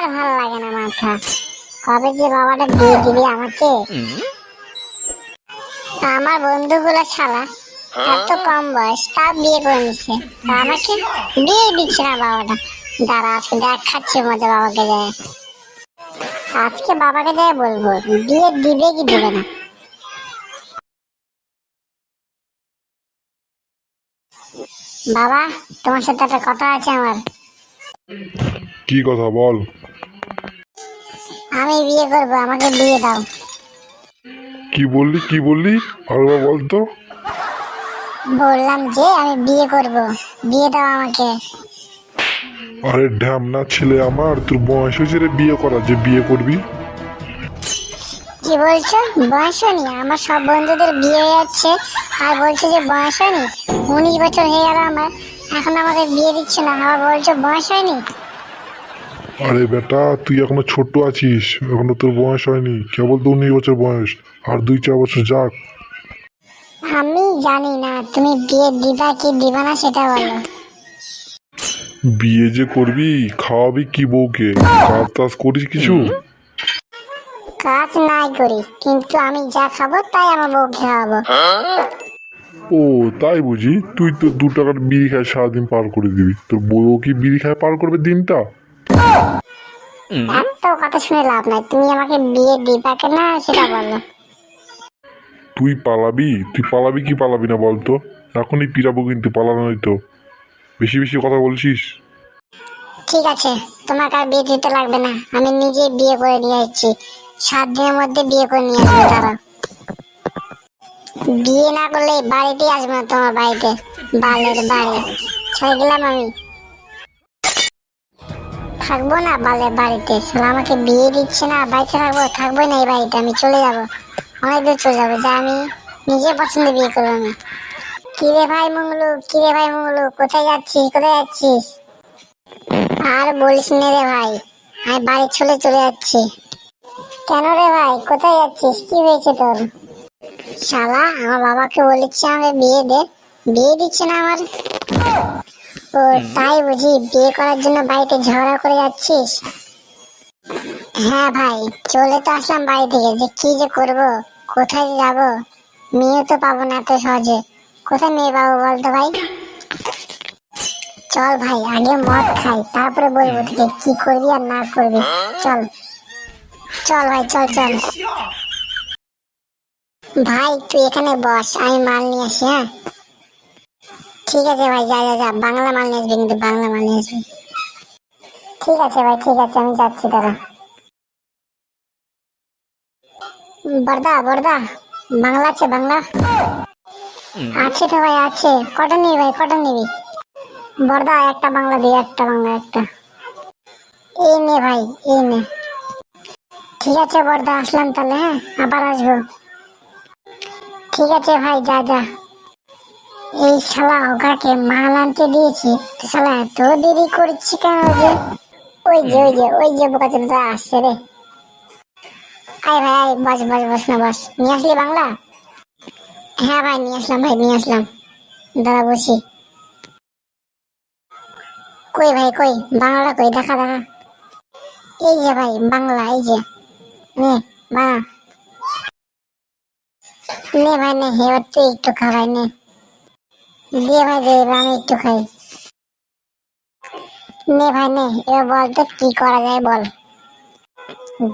আর ভালো লাগে না মাথা। কবে যে বাবাটা বিয়ে দিবি আমাকে। আমার বন্ধুগুলো শালা এত কম বয়স তা বিয়ে করে নিচ্ছে, তা আমাকে বিয়ে দিচ্ছে না বাবাটা। দাঁড়া আজকে দেখাচ্ছে মজা বাবাকে যায়। আজকে বাবাকে যায় বলবো বিয়ে দিবে কি দিবে না। বাবা, তোমার সাথে একটা কথা আছে আমার। কি কথা বল? আমি বিয়ে করবো, আমাকে বিয়ে দাও। কি বললি আরেকবার বল তো। বললাম যে আমি বিয়ে করব, বিয়ে দাও আমাকে। আরে ঢ্যামনা ছেলে, আমার তোর বয়স হয়েছে রে বিয়ে করা, যে বিয়ে করবি? কি বলছো? বয়স হয়নি? আমার সব বন্ধুদের বিয়ে হয়ে যাচ্ছে আর বলছে যে বয়স হয়নি। 19 বছর হয়ে গেল আমার, এখন আমাকে বিয়ে দিচ্ছে না, আবার বলছো বয়স হয়নি। আরে বেটা, তুই এখনো ছোট আছিস, এখনো তোর বয়স হয়নি, কেবল তো 19 বছর বয়স, আর 2-4 বছর যাক। আমি জানি না তুমি বিয়ে দিবা কি দিবা না সেটা বলো। বিয়ে যে করবি, খাওয়াবি কি বউকে? কাজ টাজ করিস কিছু? কাজ নাই করি, কিন্তু আমি যা খাবো তাই আমার বউকে খাওয়াবো। ও তাই বুঝি? তুই তো 2 টাকার বিড়ি খায় সারাদিন পার করে দিবি, তোর বউ কি বিড়ি খায় পার করবে দিনটা? এত কথা শুনে লাভ নাই, তুমি আমাকে বিয়ে দিবা না সেটা বলো। তুই পালাবি কি পালাবি না বলতো? এখনই পিরাবো কিন্তু, পালানো নয়তো। বেশি বেশি কথা বলছিস। ঠিক আছে, তোমাকে আর বিয়ে দিতে লাগবে না, আমি নিজে বিয়ে করে নিয়ে আসছি। 7 দিনের মধ্যে বিয়ে করে নিয়ে আসবো, দাঁড়াও। বিয়ে না করলে বাড়িতে আসবো না, তোমার বাড়িতে বালের বাড়ি ছেড়ে গেলাম আমি। থাকবো না বালের বাড়িতে, শালা আমাকে বিয়ে দিচ্ছে না, বাড়িতে থাকবো না এই বাড়িতে, আমি চলে যাবো, অনেক দূর চলে যাবো, যা আমি নিজে পছন্দ বিয়ে করবো আমি। কিরে ভাই মঙ্গলু, কোথায় যাচ্ছিস? আর বলিস না রে ভাই, আমি বাড়ি চলে যাচ্ছি। কেন রে ভাই, কোথায় যাচ্ছিস? কি হয়েছে তোর? শালা আমার বাবাকে বলেছে আমাকে বিয়ে দিচ্ছে না আমার। ও তাই বুঝি, বিয়ে করার জন্য বাড়িতে ঝগড়া করে যাচ্ছিস? হ্যাঁ ভাই, চলে তো আসলাম বাড়ি থেকে, যে কি যে করবো, কোথায় যাব, মেয়ে তো পাবো না এত সহজে। কোথায় মেয়ে পাবো বলতো ভাই? চল ভাই, আগে মদ খাই, তারপরে বলবো তোকে কি করবি আর না করবি। চল চল ভাই, চল। ভাই তুই এখানে বস, আমি মাল নিয়ে আসি। হ্যাঁ ঠিক আছে ভাই, যা বাংলা মাল নিয়ে আসবি, কিন্তু বাংলা মাল নিয়ে আসবি। ঠিক আছে ভাই, ঠিক আছে, আমি যাচ্ছি দাঁড়া। বর্দা বাংলা আছে? বাংলা আছে তো ভাই, আছে। কটা নিবি ভাই, কটা নিবি? বর্দা একটা বাংলা দিয়ে, একটা বাংলা একটা। এই নে ভাই, এই নে। ঠিক আছে বর্দা, আসলাম তাহলে, হ্যাঁ আবার আসবো। ঠিক আছে ভাই, যা। এই শালা ওকাকে মাল আনতে দিয়েছি, শালা এত দেরি করছি কেন যে? ওই যে বোকা ছেলেটা আসছে রে। আয় ভাই, আয়, বস। নিয়ে আসলি বাংলা? হ্যাঁ ভাই, নিয়ে আসলাম। দাঁড়া বসি। কই ভাই, কই বাংলাটা কই, দেখা। এই যে ভাই বাংলা, এই যে নে বাংলা। নে ভাই নে, এবার তুই একটু খা ভাই, নে দিয়ে ভাই দে, এবার আমি একটু খাই। নে ভাই নে, এবার বল তো কি করা যায় বল।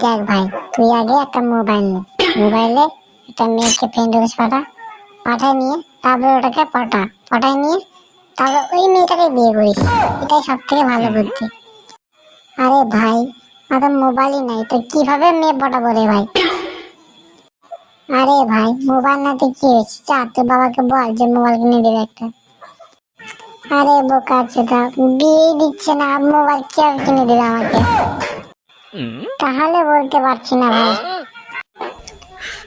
দেখ ভাই, তুই আগে একটা মোবাইল নে, মোবাইলে একটা মেয়েকে ফ্রেন্ড রিকোয়েস্ট পাঠায় নিয়ে তারপরে ওটাকে পটায় নিয়ে তারপর ওই মেয়েটাকে বিয়ে করিস, এটাই সব থেকে ভালো বুদ্ধি। আরে ভাই, আমার মোবাইলই নাই, তো কিভাবে মেয়ে পটাবো রে ভাই? আরে ভাই, মোবাইল না তো কি হয়েছে, যা তোর বাবাকে বল যে মোবাইল কিনে দেবে একটা। আরে বোকা চোদা, বিয়ে দিচ্ছে না, মোবাইল কে কিনে দেবে আমাকে? তাহলে বলতে পারছি না ভাই,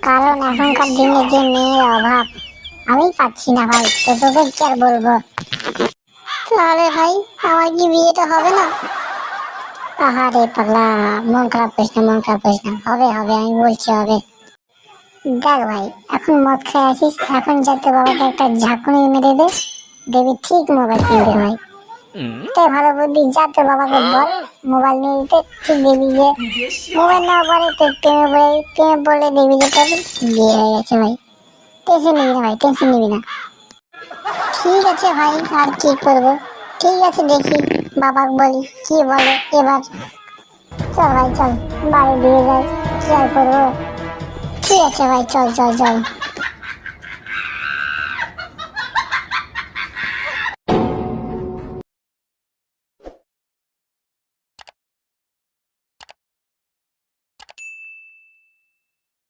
কারণ এখনকার দিনে যে মেয়ের অভাব, আমি পাচ্ছি না ভাই, তো তোকে কি আর বলবো। তাহলে ভাই আমার কি বিয়েটা হবে না? আহারে পাগলা, মন খারাপ করিস না, হবে, আমি বলছি হবে। দেখ ভাই, এখন মদ খেয়ে আসিস, এখন যাতে বাবাকে একটা ঝাঁকুনি মেরে দে, দেখবি ঠিক মোবাইল কিনবে ভাই। তাই ভালো বুদ্ধি, যা তোর বাবাকে বল মোবাইল নিয়ে দিতে। তুই দেখবি যে মোবাইল নেওয়ার পরে তোর প্রেমে বলে দেখবি যে তোর বিয়ে হয়ে গেছে ভাই। টেনশন নিবি না ভাই, টেনশন নিবি না। ঠিক আছে ভাই, আর কি করবো। ঠিক আছে, দেখি বাবাকে বলি কি বলে এবার। চল ভাই চল, বাড়ি দিয়ে যাই, কি আর করবো। ঠিক আছে ভাই, চল চল চল।